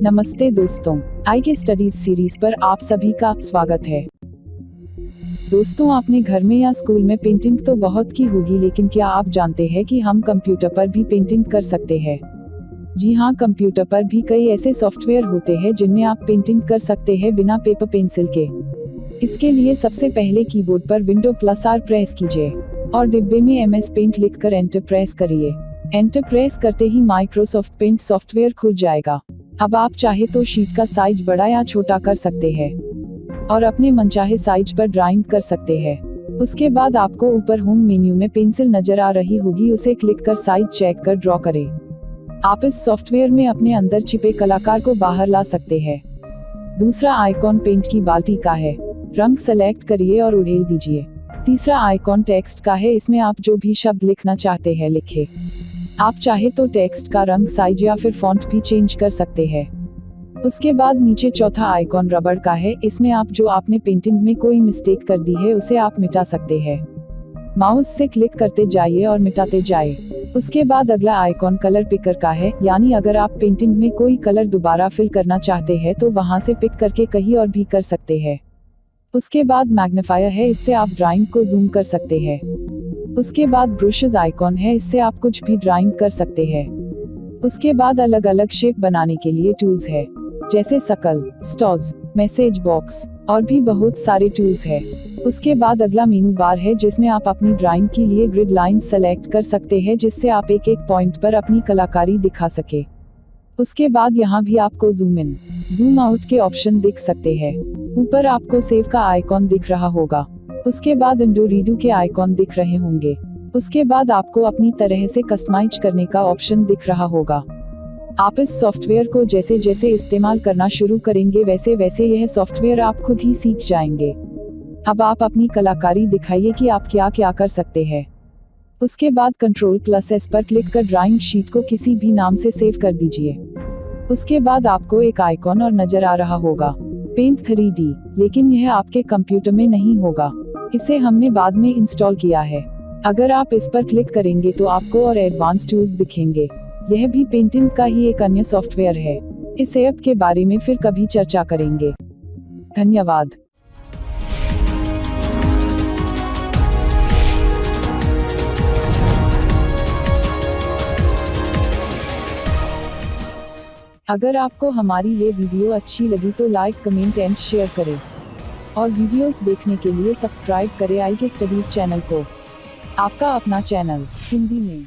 नमस्ते दोस्तों, आई के स्टडीज सीरीज पर आप सभी का स्वागत है। दोस्तों, आपने घर में या स्कूल में पेंटिंग तो बहुत की होगी, लेकिन क्या आप जानते हैं कि हम कंप्यूटर पर भी पेंटिंग कर सकते हैं? जी हाँ, कंप्यूटर पर भी कई ऐसे सॉफ्टवेयर होते हैं जिनमें आप पेंटिंग कर सकते हैं बिना पेपर पेंसिल के। इसके लिए सबसे पहले कीबोर्ड पर Windows+R प्रेस कीजिए और डिब्बे में MS पेंट लिखकर एंटर प्रेस करिए। एंटर प्रेस करते ही माइक्रोसॉफ्ट पेंट सॉफ्टवेयर खुल जाएगा। अब आप चाहे तो शीट का साइज बड़ा या छोटा कर सकते हैं और अपने मनचाहे साइज पर ड्राइंग कर सकते हैं। उसके बाद आपको ऊपर होम मेन्यू में पेंसिल नजर आ रही होगी, उसे क्लिक कर साइज चेक कर ड्रॉ करें। आप इस सॉफ्टवेयर में अपने अंदर छिपे कलाकार को बाहर ला सकते हैं। दूसरा आइकॉन पेंट की बाल्टी का है, रंग सेलेक्ट करिए और उड़ेल दीजिए। तीसरा आइकॉन टेक्स्ट का है, इसमें आप जो भी शब्द लिखना चाहते हैं लिखें। आप चाहे तो टेक्स्ट का रंग, साइज या फिर फॉन्ट भी चेंज कर सकते हैं। उसके बाद नीचे चौथा आइकॉन रबड़ का है, इसमें आप जो आपने पेंटिंग में कोई मिस्टेक कर दी है उसे आप मिटा सकते हैं। माउस से क्लिक करते जाइए और मिटाते जाइए। उसके बाद अगला आइकॉन कलर पिकर का है, यानी अगर आप पेंटिंग में कोई कलर दोबारा फिल करना चाहते हैं तो वहां से पिक करके कहीं और भी कर सकते हैं। उसके बाद मैग्नीफायर है, इससे आप ड्राइंग को जूम कर सकते हैं। उसके बाद ब्रशेस आइकॉन है, इससे आप कुछ भी ड्राइंग कर सकते हैं। उसके बाद अलग अलग शेप बनाने के लिए टूल्स है, जैसे सर्कल, स्टार्स, मैसेज बॉक्स और भी बहुत सारे टूल्स है। उसके बाद अगला मेनू बार है, जिसमें आप अपनी ड्राइंग के लिए ग्रिड लाइन सेलेक्ट कर सकते हैं, जिससे आप एक एक पॉइंट पर अपनी कलाकारी दिखा सके। उसके बाद यहाँ भी आपको जूम इन, जूम आउट के ऑप्शन दिख सकते हैं। ऊपर आपको सेव का आइकॉन दिख रहा होगा। उसके बाद अंडू रीडू के आइकॉन दिख रहे होंगे। उसके बाद आपको अपनी तरह से कस्टमाइज करने का ऑप्शन दिख रहा होगा। आप इस सॉफ्टवेयर को जैसे जैसे इस्तेमाल करना शुरू करेंगे वैसे वैसे यह सॉफ्टवेयर आप खुद ही सीख जाएंगे। अब आप अपनी कलाकारी दिखाइए कि आप क्या क्या कर सकते हैं। उसके बाद Ctrl+S पर क्लिक कर ड्राइंग शीट को किसी भी नाम से सेव कर दीजिए। उसके बाद आपको एक आइकॉन और नजर आ रहा होगा, पेंट 3D, लेकिन यह आपके कंप्यूटर में नहीं होगा, इसे हमने बाद में इंस्टॉल किया है। अगर आप इस पर क्लिक करेंगे तो आपको और एडवांस टूल्स दिखेंगे। यह भी पेंटिंग का ही एक अन्य सॉफ्टवेयर है। इस ऐप के बारे में फिर कभी चर्चा करेंगे। धन्यवाद। अगर आपको हमारी ये वीडियो अच्छी लगी तो लाइक, कमेंट एंड शेयर करें और वीडियोस देखने के लिए सब्सक्राइब करें आई के स्टडीज चैनल को। आपका अपना चैनल हिंदी में।